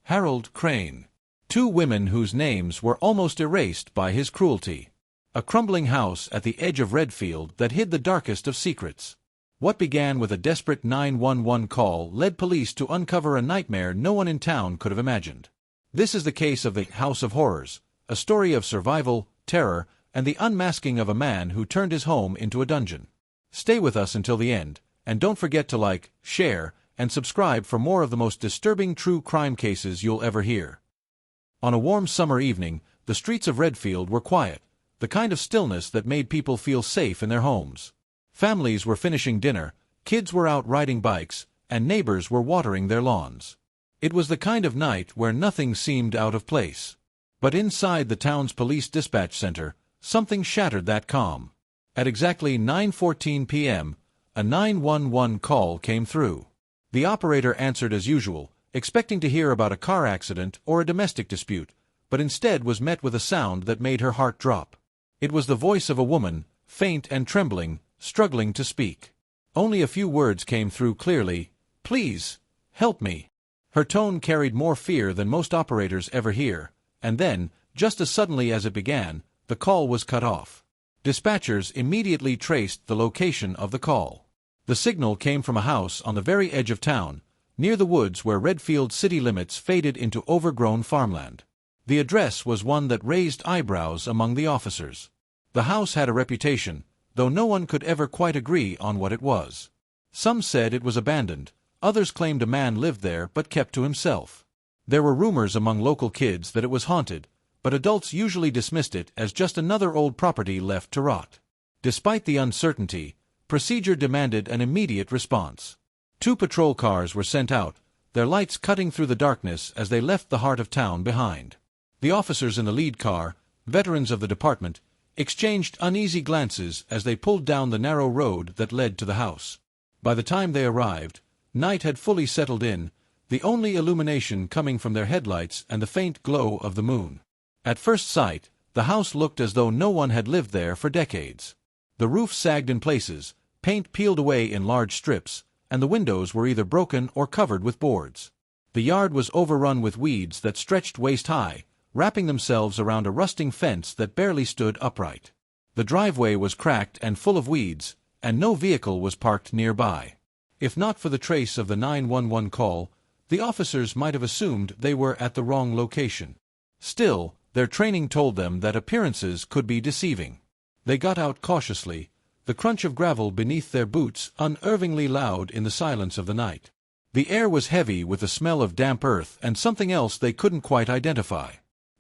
Harold Crane. Two women whose names were almost erased by his cruelty. A crumbling house at the edge of Redfield that hid the darkest of secrets. What began with a desperate 911 call led police to uncover a nightmare no one in town could have imagined. This is the case of the House of Horrors, a story of survival, terror, and the unmasking of a man who turned his home into a dungeon. Stay with us until the end, and don't forget to like, share, and subscribe for more of the most disturbing true crime cases you'll ever hear. On a warm summer evening, the streets of Redfield were quiet, the kind of stillness that made people feel safe in their homes. Families were finishing dinner, kids were out riding bikes, and neighbors were watering their lawns. It was the kind of night where nothing seemed out of place. But inside the town's police dispatch center, something shattered that calm. At exactly 9:14 p.m., a 911 call came through. The operator answered as usual, expecting to hear about a car accident or a domestic dispute, but instead was met with a sound that made her heart drop. It was the voice of a woman, faint and trembling, struggling to speak. Only a few words came through clearly. "Please, help me." Her tone carried more fear than most operators ever hear, and then, just as suddenly as it began, the call was cut off. Dispatchers immediately traced the location of the call. The signal came from a house on the very edge of town, near the woods where Redfield city limits faded into overgrown farmland. The address was one that raised eyebrows among the officers. The house had a reputation, though no one could ever quite agree on what it was. Some said it was abandoned, others claimed a man lived there but kept to himself. There were rumors among local kids that it was haunted, but adults usually dismissed it as just another old property left to rot. Despite the uncertainty, procedure demanded an immediate response. 2 patrol cars were sent out, their lights cutting through the darkness as they left the heart of town behind. The officers in the lead car, veterans of the department, exchanged uneasy glances as they pulled down the narrow road that led to the house. By the time they arrived, night had fully settled in, the only illumination coming from their headlights and the faint glow of the moon. At first sight, the house looked as though no one had lived there for decades. The roof sagged in places, paint peeled away in large strips, and the windows were either broken or covered with boards. The yard was overrun with weeds that stretched waist-high, wrapping themselves around a rusting fence that barely stood upright. The driveway was cracked and full of weeds, and no vehicle was parked nearby. If not for the trace of the 911 call, the officers might have assumed they were at the wrong location. Still, their training told them that appearances could be deceiving. They got out cautiously, the crunch of gravel beneath their boots unervingly loud in the silence of the night. The air was heavy with the smell of damp earth and something else they couldn't quite identify.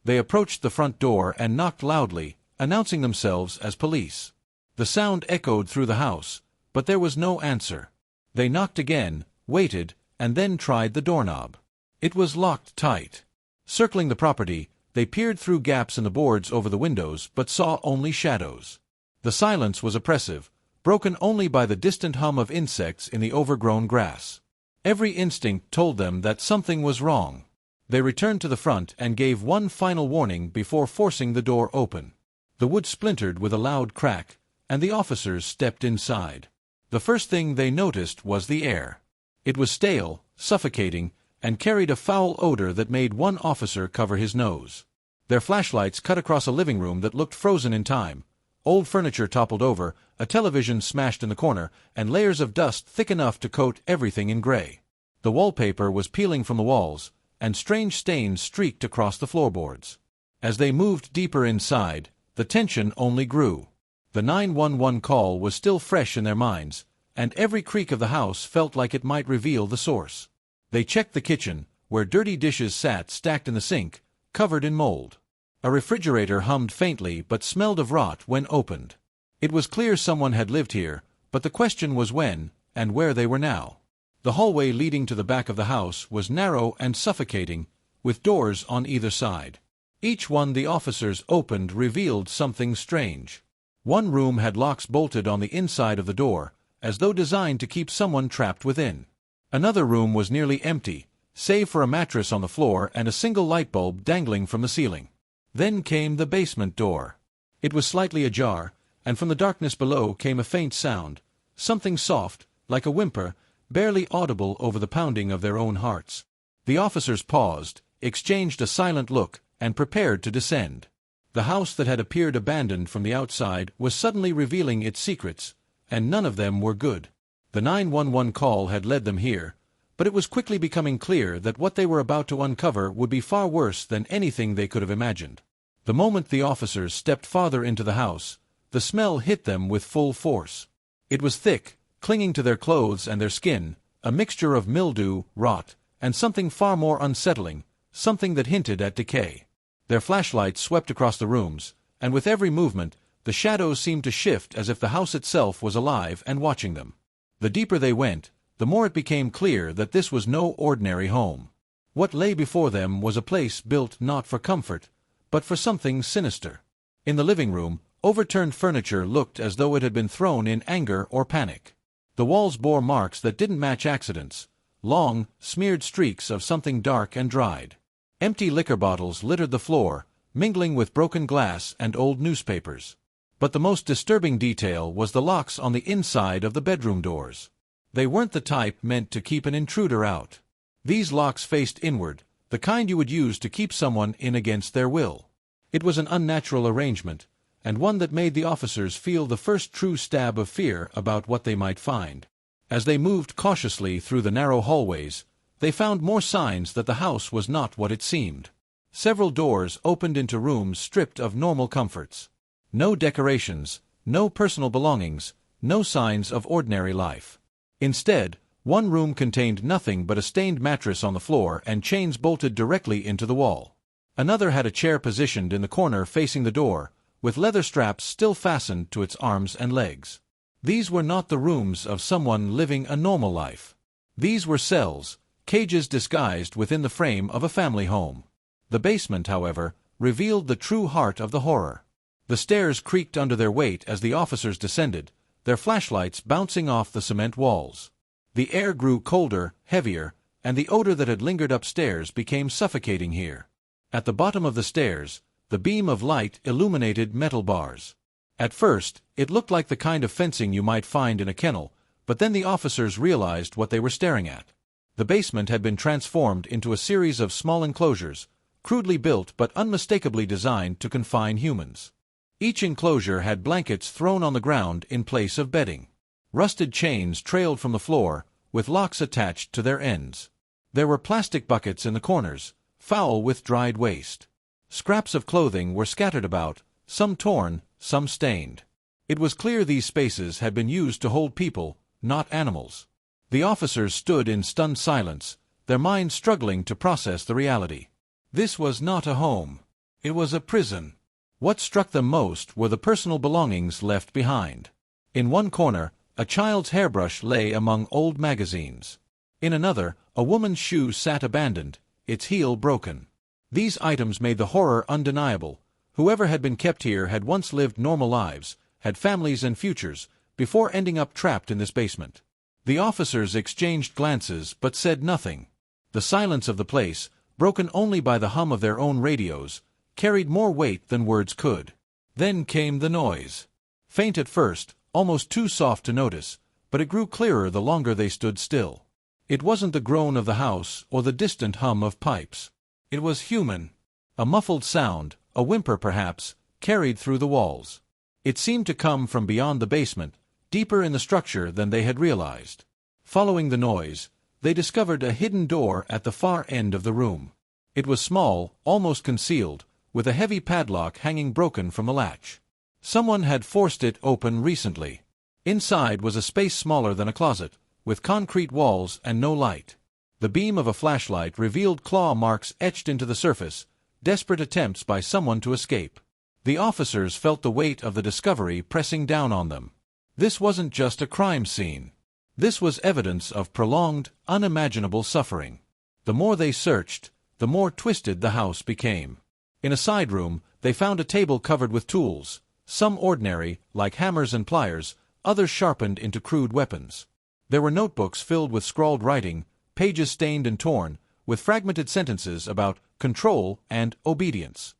They approached the front door and knocked loudly, announcing themselves as police. The sound echoed through the house, but there was no answer. They knocked again, waited, and then tried the doorknob. It was locked tight. Circling the property, they peered through gaps in the boards over the windows but saw only shadows. The silence was oppressive, broken only by the distant hum of insects in the overgrown grass. Every instinct told them that something was wrong. They returned to the front and gave one final warning before forcing the door open. The wood splintered with a loud crack, and the officers stepped inside. The first thing they noticed was the air. It was stale, suffocating, and carried a foul odor that made one officer cover his nose. Their flashlights cut across a living room that looked frozen in time. Old furniture toppled over, a television smashed in the corner, and layers of dust thick enough to coat everything in gray. The wallpaper was peeling from the walls, and strange stains streaked across the floorboards. As they moved deeper inside, the tension only grew. The 911 call was still fresh in their minds, and every creak of the house felt like it might reveal the source. They checked the kitchen, where dirty dishes sat stacked in the sink, covered in mold. A refrigerator hummed faintly but smelled of rot when opened. It was clear someone had lived here, but the question was when, and where they were now. The hallway leading to the back of the house was narrow and suffocating, with doors on either side. Each one the officers opened revealed something strange. One room had locks bolted on the inside of the door, as though designed to keep someone trapped within. Another room was nearly empty, save for a mattress on the floor and a single light bulb dangling from the ceiling. Then came the basement door. It was slightly ajar, and from the darkness below came a faint sound, something soft, like a whimper, barely audible over the pounding of their own hearts. The officers paused, exchanged a silent look, and prepared to descend. The house that had appeared abandoned from the outside was suddenly revealing its secrets, and none of them were good. The 911 call had led them here, but it was quickly becoming clear that what they were about to uncover would be far worse than anything they could have imagined. The moment the officers stepped farther into the house, the smell hit them with full force. It was thick, clinging to their clothes and their skin, a mixture of mildew, rot, and something far more unsettling, something that hinted at decay. Their flashlights swept across the rooms, and with every movement, the shadows seemed to shift as if the house itself was alive and watching them. The deeper they went, the more it became clear that this was no ordinary home. What lay before them was a place built not for comfort, but for something sinister. In the living room, overturned furniture looked as though it had been thrown in anger or panic. The walls bore marks that didn't match accidents, long, smeared streaks of something dark and dried. Empty liquor bottles littered the floor, mingling with broken glass and old newspapers. But the most disturbing detail was the locks on the inside of the bedroom doors. They weren't the type meant to keep an intruder out. These locks faced inward, the kind you would use to keep someone in against their will. It was an unnatural arrangement, and one that made the officers feel the first true stab of fear about what they might find. As they moved cautiously through the narrow hallways, they found more signs that the house was not what it seemed. Several doors opened into rooms stripped of normal comforts. No decorations, no personal belongings, no signs of ordinary life. Instead, one room contained nothing but a stained mattress on the floor and chains bolted directly into the wall. Another had a chair positioned in the corner facing the door, with leather straps still fastened to its arms and legs. These were not the rooms of someone living a normal life. These were cells, cages disguised within the frame of a family home. The basement, however, revealed the true heart of the horror. The stairs creaked under their weight as the officers descended, their flashlights bouncing off the cement walls. The air grew colder, heavier, and the odor that had lingered upstairs became suffocating here. At the bottom of the stairs, the beam of light illuminated metal bars. At first, it looked like the kind of fencing you might find in a kennel, but then the officers realized what they were staring at. The basement had been transformed into a series of small enclosures, crudely built but unmistakably designed to confine humans. Each enclosure had blankets thrown on the ground in place of bedding. Rusted chains trailed from the floor, with locks attached to their ends. There were plastic buckets in the corners, foul with dried waste. Scraps of clothing were scattered about, some torn, some stained. It was clear these spaces had been used to hold people, not animals. The officers stood in stunned silence, their minds struggling to process the reality. This was not a home. It was a prison. What struck them most were the personal belongings left behind. In one corner, a child's hairbrush lay among old magazines. In another, a woman's shoe sat abandoned, its heel broken. These items made the horror undeniable. Whoever had been kept here had once lived normal lives, had families and futures, before ending up trapped in this basement. The officers exchanged glances but said nothing. The silence of the place, broken only by the hum of their own radios, carried more weight than words could. Then came the noise. Faint at first, almost too soft to notice, but it grew clearer the longer they stood still. It wasn't the groan of the house or the distant hum of pipes. It was human. A muffled sound, a whimper perhaps, carried through the walls. It seemed to come from beyond the basement, deeper in the structure than they had realized. Following the noise, they discovered a hidden door at the far end of the room. It was small, almost concealed, with a heavy padlock hanging broken from the latch. Someone had forced it open recently. Inside was a space smaller than a closet, with concrete walls and no light. The beam of a flashlight revealed claw marks etched into the surface, desperate attempts by someone to escape. The officers felt the weight of the discovery pressing down on them. This wasn't just a crime scene. This was evidence of prolonged, unimaginable suffering. The more they searched, the more twisted the house became. In a side room, they found a table covered with tools, some ordinary, like hammers and pliers, others sharpened into crude weapons. There were notebooks filled with scrawled writing, pages stained and torn, with fragmented sentences about control and obedience.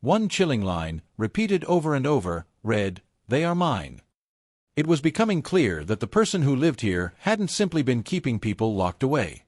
One chilling line, repeated over and over, read, "They are mine." It was becoming clear that the person who lived here hadn't simply been keeping people locked away.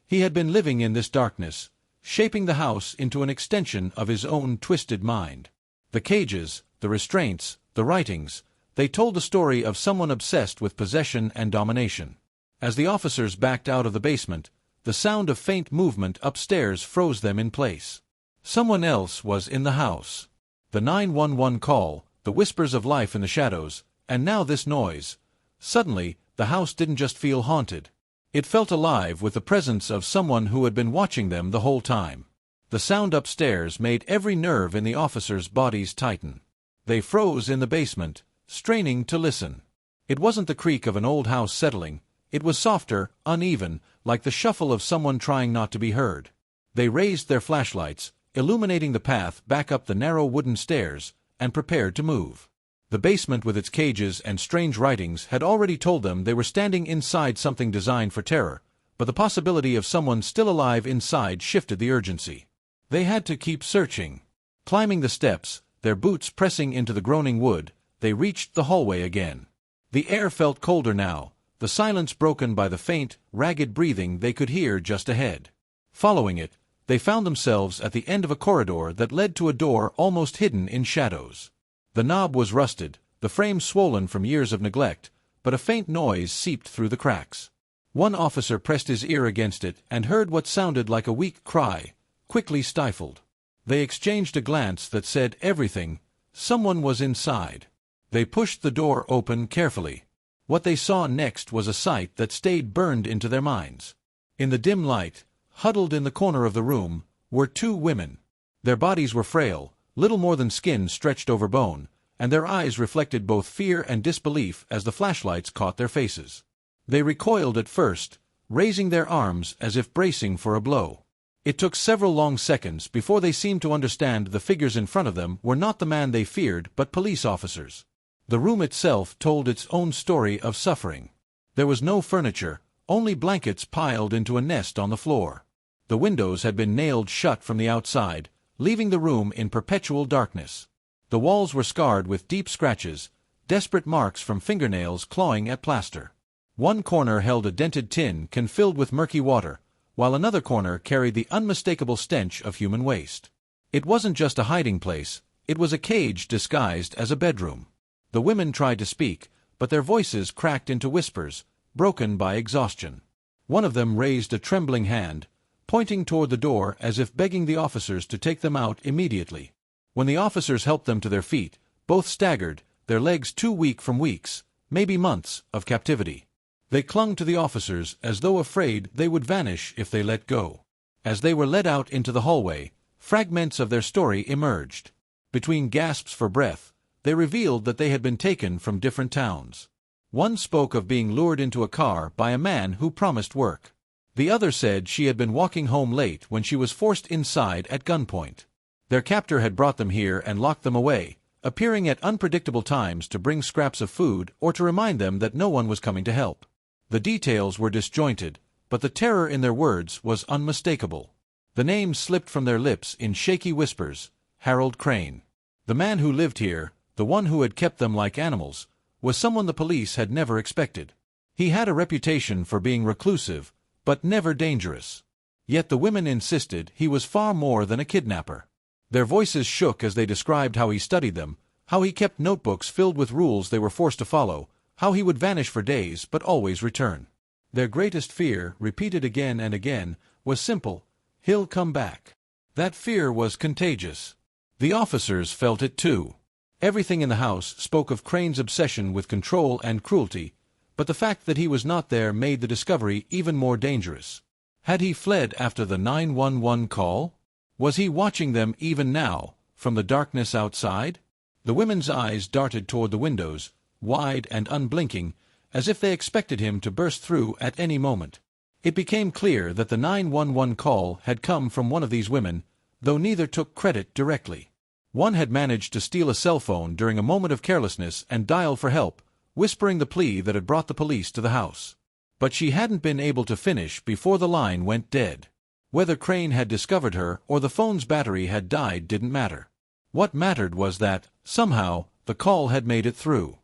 He had been living in this darkness, shaping the house into an extension of his own twisted mind. The cages, the restraints, the writings, they told the story of someone obsessed with possession and domination. As the officers backed out of the basement, the sound of faint movement upstairs froze them in place. Someone else was in the house. The 911 call, the whispers of life in the shadows, and now this noise. Suddenly, the house didn't just feel haunted. It felt alive with the presence of someone who had been watching them the whole time. The sound upstairs made every nerve in the officers' bodies tighten. They froze in the basement, straining to listen. It wasn't the creak of an old house settling. It was softer, uneven, like the shuffle of someone trying not to be heard. They raised their flashlights, illuminating the path back up the narrow wooden stairs, and prepared to move. The basement with its cages and strange writings had already told them they were standing inside something designed for terror, but the possibility of someone still alive inside shifted the urgency. They had to keep searching. Climbing the steps, their boots pressing into the groaning wood, they reached the hallway again. The air felt colder now, the silence broken by the faint, ragged breathing they could hear just ahead. Following it, they found themselves at the end of a corridor that led to a door almost hidden in shadows. The knob was rusted, the frame swollen from years of neglect, but a faint noise seeped through the cracks. One officer pressed his ear against it and heard what sounded like a weak cry, quickly stifled. They exchanged a glance that said everything. Someone was inside. They pushed the door open carefully. What they saw next was a sight that stayed burned into their minds. In the dim light, huddled in the corner of the room, were two women. Their bodies were frail, little more than skin stretched over bone, and their eyes reflected both fear and disbelief as the flashlights caught their faces. They recoiled at first, raising their arms as if bracing for a blow. It took several long seconds before they seemed to understand the figures in front of them were not the man they feared but police officers. The room itself told its own story of suffering. There was no furniture, only blankets piled into a nest on the floor. The windows had been nailed shut from the outside, leaving the room in perpetual darkness. The walls were scarred with deep scratches, desperate marks from fingernails clawing at plaster. One corner held a dented tin can filled with murky water, while another corner carried the unmistakable stench of human waste. It wasn't just a hiding place, it was a cage disguised as a bedroom. The women tried to speak, but their voices cracked into whispers, broken by exhaustion. One of them raised a trembling hand, pointing toward the door as if begging the officers to take them out immediately. When the officers helped them to their feet, both staggered, their legs too weak from weeks, maybe months, of captivity. They clung to the officers as though afraid they would vanish if they let go. As they were led out into the hallway, fragments of their story emerged. Between gasps for breath, they revealed that they had been taken from different towns. One spoke of being lured into a car by a man who promised work. The other said she had been walking home late when she was forced inside at gunpoint. Their captor had brought them here and locked them away, appearing at unpredictable times to bring scraps of food or to remind them that no one was coming to help. The details were disjointed, but the terror in their words was unmistakable. The names slipped from their lips in shaky whispers. Harold Crane. The man who lived here, the one who had kept them like animals, was someone the police had never expected. He had a reputation for being reclusive, but never dangerous. Yet the women insisted he was far more than a kidnapper. Their voices shook as they described how he studied them, how he kept notebooks filled with rules they were forced to follow, how he would vanish for days but always return. Their greatest fear, repeated again and again, was simple: he'll come back. That fear was contagious. The officers felt it too. Everything in the house spoke of Crane's obsession with control and cruelty, but the fact that he was not there made the discovery even more dangerous. Had he fled after the 911 call? Was he watching them even now, from the darkness outside? The women's eyes darted toward the windows, wide and unblinking, as if they expected him to burst through at any moment. It became clear that the 911 call had come from one of these women, though neither took credit directly. One had managed to steal a cell phone during a moment of carelessness and dial for help, whispering the plea that had brought the police to the house. But she hadn't been able to finish before the line went dead. Whether Crane had discovered her or the phone's battery had died didn't matter. What mattered was that, somehow, the call had made it through.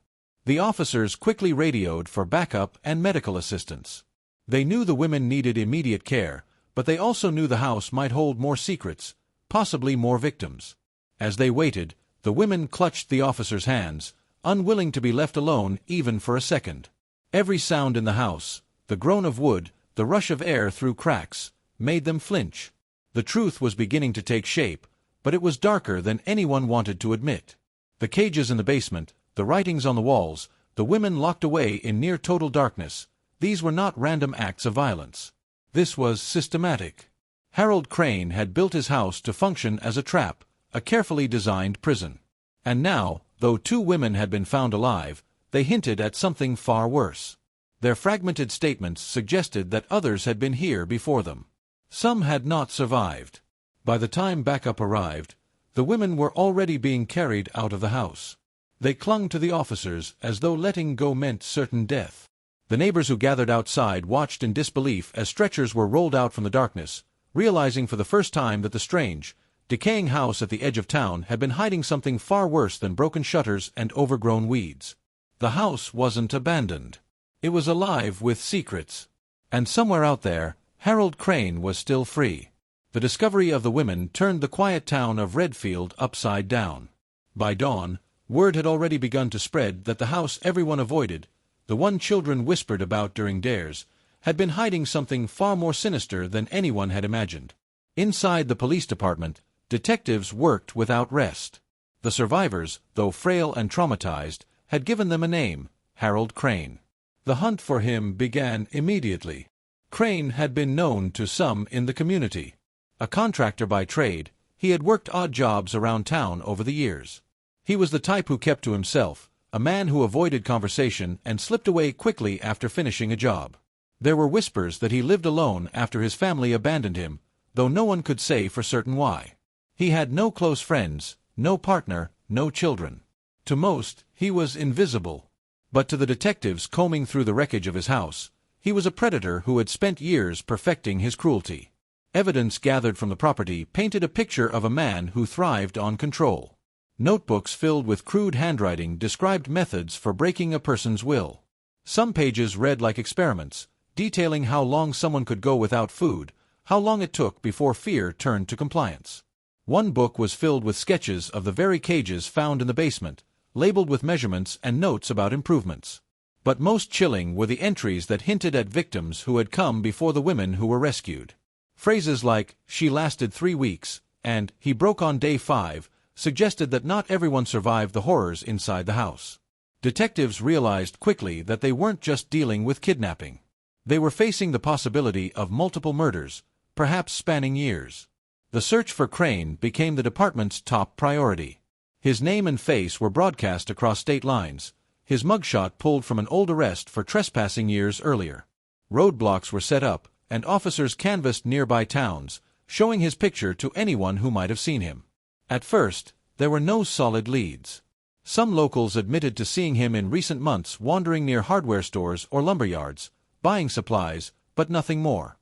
The officers quickly radioed for backup and medical assistance. They knew the women needed immediate care, but they also knew the house might hold more secrets, possibly more victims. As they waited, the women clutched the officers' hands, unwilling to be left alone even for a second. Every sound in the house, the groan of wood, the rush of air through cracks, made them flinch. The truth was beginning to take shape, but it was darker than anyone wanted to admit. The cages in the basement, the writings on the walls, the women locked away in near total darkness, these were not random acts of violence. This was systematic. Harold Crane had built his house to function as a trap, a carefully designed prison. And now, though 2 women had been found alive, they hinted at something far worse. Their fragmented statements suggested that others had been here before them. Some had not survived. By the time backup arrived, the women were already being carried out of the house. They clung to the officers as though letting go meant certain death. The neighbors who gathered outside watched in disbelief as stretchers were rolled out from the darkness, realizing for the first time that the strange, decaying house at the edge of town had been hiding something far worse than broken shutters and overgrown weeds. The house wasn't abandoned. It was alive with secrets. And somewhere out there, Harold Crane was still free. The discovery of the women turned the quiet town of Redfield upside down. By dawn, word had already begun to spread that the house everyone avoided, the one children whispered about during dares, had been hiding something far more sinister than anyone had imagined. Inside the police department, detectives worked without rest. The survivors, though frail and traumatized, had given them a name, Harold Crane. The hunt for him began immediately. Crane had been known to some in the community. A contractor by trade, he had worked odd jobs around town over the years. He was the type who kept to himself, a man who avoided conversation and slipped away quickly after finishing a job. There were whispers that he lived alone after his family abandoned him, though no one could say for certain why. He had no close friends, no partner, no children. To most, he was invisible. But to the detectives combing through the wreckage of his house, he was a predator who had spent years perfecting his cruelty. Evidence gathered from the property painted a picture of a man who thrived on control. Notebooks filled with crude handwriting described methods for breaking a person's will. Some pages read like experiments, detailing how long someone could go without food, how long it took before fear turned to compliance. One book was filled with sketches of the very cages found in the basement, labeled with measurements and notes about improvements. But most chilling were the entries that hinted at victims who had come before the women who were rescued. Phrases like, "She lasted 3 weeks," and "He broke on day 5, suggested that not everyone survived the horrors inside the house. Detectives realized quickly that they weren't just dealing with kidnapping. They were facing the possibility of multiple murders, perhaps spanning years. The search for Crane became the department's top priority. His name and face were broadcast across state lines, his mugshot pulled from an old arrest for trespassing years earlier. Roadblocks were set up, and officers canvassed nearby towns, showing his picture to anyone who might have seen him. At first, there were no solid leads. Some locals admitted to seeing him in recent months wandering near hardware stores or lumberyards, buying supplies, but nothing more.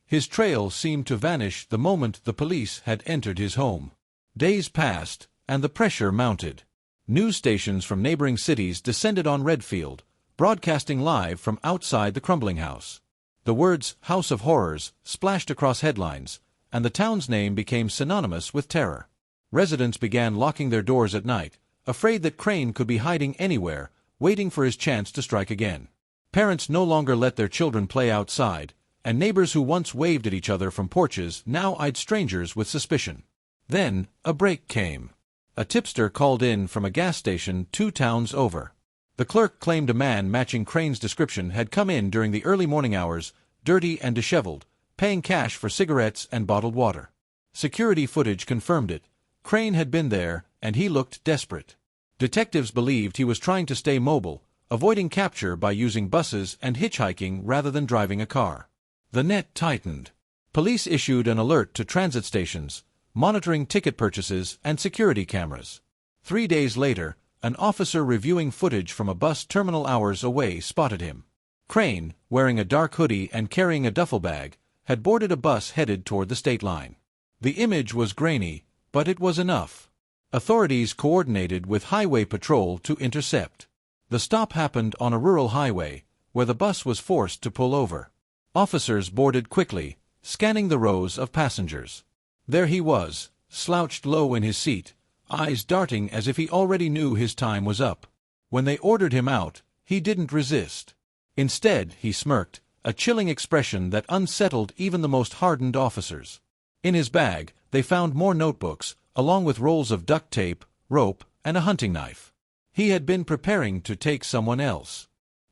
His trail seemed to vanish the moment the police had entered his home. Days passed, and the pressure mounted. News stations from neighboring cities descended on Redfield, broadcasting live from outside the crumbling house. The words "House of Horrors" splashed across headlines, and the town's name became synonymous with terror. Residents began locking their doors at night, afraid that Crane could be hiding anywhere, waiting for his chance to strike again. Parents no longer let their children play outside, and neighbors who once waved at each other from porches now eyed strangers with suspicion. Then, a break came. A tipster called in from a gas station 2 towns over. The clerk claimed a man matching Crane's description had come in during the early morning hours, dirty and disheveled, paying cash for cigarettes and bottled water. Security footage confirmed it. Crane had been there, and he looked desperate. Detectives believed he was trying to stay mobile, avoiding capture by using buses and hitchhiking rather than driving a car. The net tightened. Police issued an alert to transit stations, monitoring ticket purchases and security cameras. 3 days later, an officer reviewing footage from a bus terminal hours away spotted him. Crane, wearing a dark hoodie and carrying a duffel bag, had boarded a bus headed toward the state line. The image was grainy, but it was enough. Authorities coordinated with highway patrol to intercept. The stop happened on a rural highway, where the bus was forced to pull over. Officers boarded quickly, scanning the rows of passengers. There he was, slouched low in his seat, eyes darting as if he already knew his time was up. When they ordered him out, he didn't resist. Instead, he smirked, a chilling expression that unsettled even the most hardened officers. In his bag, they found more notebooks, along with rolls of duct tape, rope, and a hunting knife. He had been preparing to take someone else.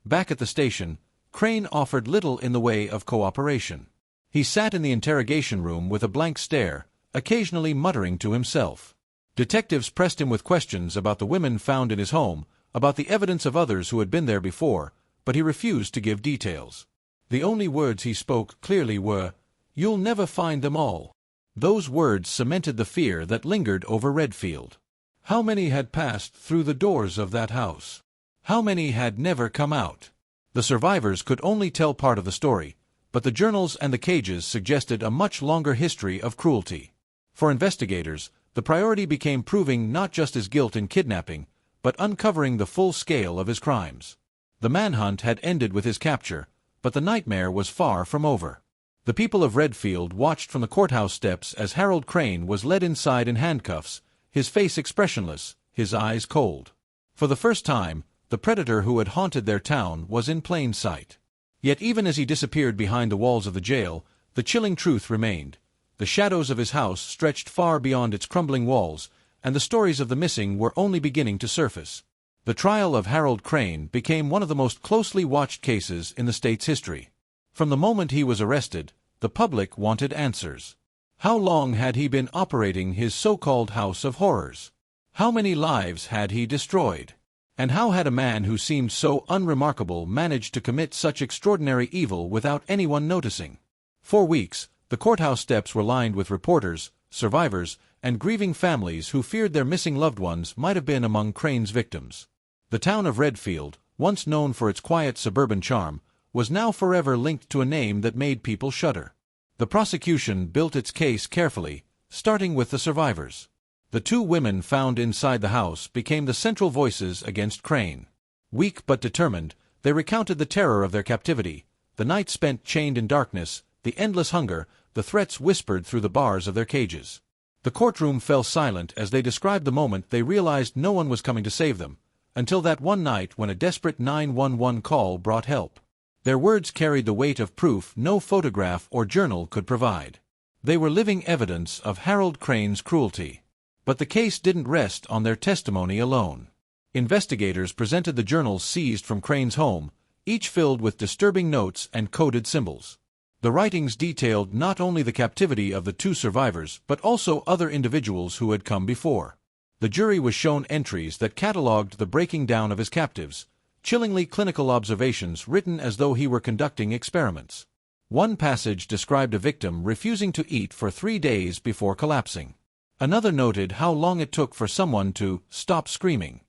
Back at the station, Crane offered little in the way of cooperation. He sat in the interrogation room with a blank stare, occasionally muttering to himself. Detectives pressed him with questions about the women found in his home, about the evidence of others who had been there before, but he refused to give details. The only words he spoke clearly were, "You'll never find them all." Those words cemented the fear that lingered over Redfield. How many had passed through the doors of that house? How many had never come out? The survivors could only tell part of the story, but the journals and the cages suggested a much longer history of cruelty. For investigators, the priority became proving not just his guilt in kidnapping, but uncovering the full scale of his crimes. The manhunt had ended with his capture, but the nightmare was far from over. The people of Redfield watched from the courthouse steps as Harold Crane was led inside in handcuffs, his face expressionless, his eyes cold. For the first time, the predator who had haunted their town was in plain sight. Yet even as he disappeared behind the walls of the jail, the chilling truth remained. The shadows of his house stretched far beyond its crumbling walls, and the stories of the missing were only beginning to surface. The trial of Harold Crane became one of the most closely watched cases in the state's history. From the moment he was arrested, the public wanted answers. How long had he been operating his so-called House of Horrors? How many lives had he destroyed? And how had a man who seemed so unremarkable managed to commit such extraordinary evil without anyone noticing? For weeks, the courthouse steps were lined with reporters, survivors, and grieving families who feared their missing loved ones might have been among Crane's victims. The town of Redfield, once known for its quiet suburban charm, was now forever linked to a name that made people shudder. The prosecution built its case carefully, starting with the survivors. The two women found inside the house became the central voices against Crane. Weak but determined, they recounted the terror of their captivity, the nights spent chained in darkness, the endless hunger, the threats whispered through the bars of their cages. The courtroom fell silent as they described the moment they realized no one was coming to save them, until that one night when a desperate 911 call brought help. Their words carried the weight of proof no photograph or journal could provide. They were living evidence of Harold Crane's cruelty. But the case didn't rest on their testimony alone. Investigators presented the journals seized from Crane's home, each filled with disturbing notes and coded symbols. The writings detailed not only the captivity of the two survivors but also other individuals who had come before. The jury was shown entries that catalogued the breaking down of his captives, chillingly clinical observations written as though he were conducting experiments. One passage described a victim refusing to eat for 3 days before collapsing. Another noted how long it took for someone to stop screaming.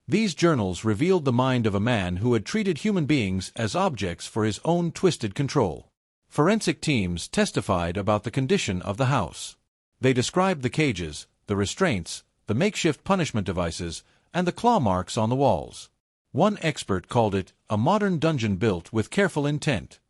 These journals revealed the mind of a man who had treated human beings as objects for his own twisted control. Forensic teams testified about the condition of the house. They described the cages, the restraints, the makeshift punishment devices, and the claw marks on the walls. One expert called it a modern dungeon built with careful intent.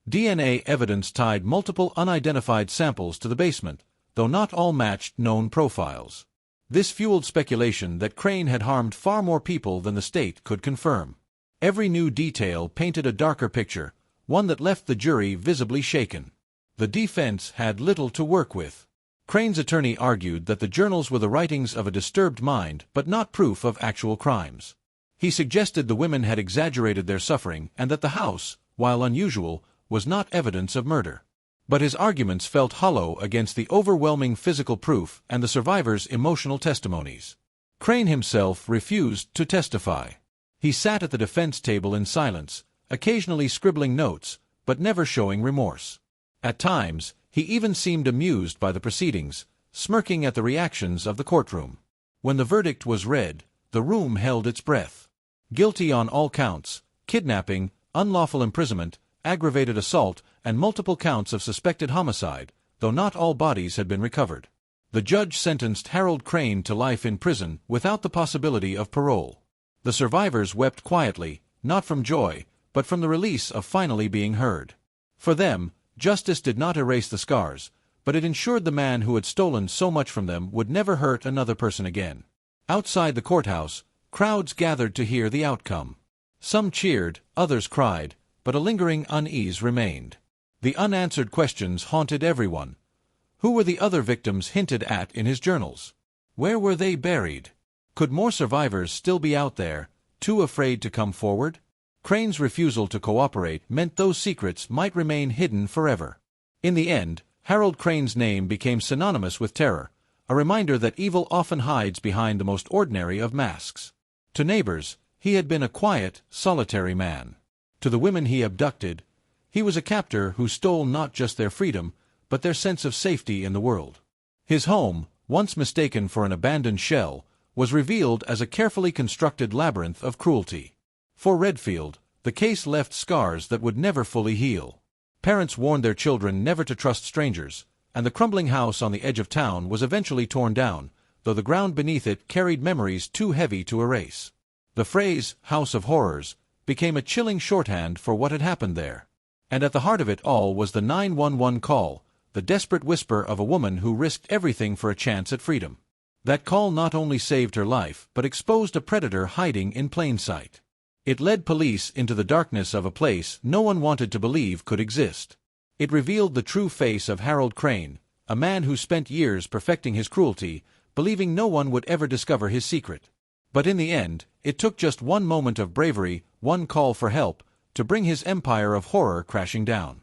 DNA evidence tied multiple unidentified samples to the basement, though not all matched known profiles. This fueled speculation that Crane had harmed far more people than the state could confirm. Every new detail painted a darker picture, one that left the jury visibly shaken. The defense had little to work with. Crane's attorney argued that the journals were the writings of a disturbed mind but not proof of actual crimes. He suggested the women had exaggerated their suffering and that the house, while unusual, was not evidence of murder. But his arguments felt hollow against the overwhelming physical proof and the survivors' emotional testimonies. Crane himself refused to testify. He sat at the defense table in silence, occasionally scribbling notes, but never showing remorse. At times, he even seemed amused by the proceedings, smirking at the reactions of the courtroom. When the verdict was read, the room held its breath. Guilty on all counts: kidnapping, unlawful imprisonment, aggravated assault, and multiple counts of suspected homicide, though not all bodies had been recovered. The judge sentenced Harold Crane to life in prison without the possibility of parole. The survivors wept quietly, not from joy, but from the release of finally being heard. For them, Justice did not erase the scars, but it ensured the man who had stolen so much from them would never hurt another person again. Outside the courthouse, crowds gathered to hear the outcome. Some cheered, others cried, but a lingering unease remained. The unanswered questions haunted everyone. Who were the other victims hinted at in his journals? Where were they buried? Could more survivors still be out there, too afraid to come forward? Crane's refusal to cooperate meant those secrets might remain hidden forever. In the end, Harold Crane's name became synonymous with terror, a reminder that evil often hides behind the most ordinary of masks. To neighbors, he had been a quiet, solitary man. To the women he abducted, he was a captor who stole not just their freedom, but their sense of safety in the world. His home, once mistaken for an abandoned shell, was revealed as a carefully constructed labyrinth of cruelty. For Redfield, the case left scars that would never fully heal. Parents warned their children never to trust strangers, and the crumbling house on the edge of town was eventually torn down, though the ground beneath it carried memories too heavy to erase. The phrase, "House of Horrors," became a chilling shorthand for what had happened there. And at the heart of it all was the 911 call, the desperate whisper of a woman who risked everything for a chance at freedom. That call not only saved her life but exposed a predator hiding in plain sight. It led police into the darkness of a place no one wanted to believe could exist. It revealed the true face of Harold Crane, a man who spent years perfecting his cruelty, believing no one would ever discover his secret. But in the end, it took just one moment of bravery, one call for help, to bring his empire of horror crashing down.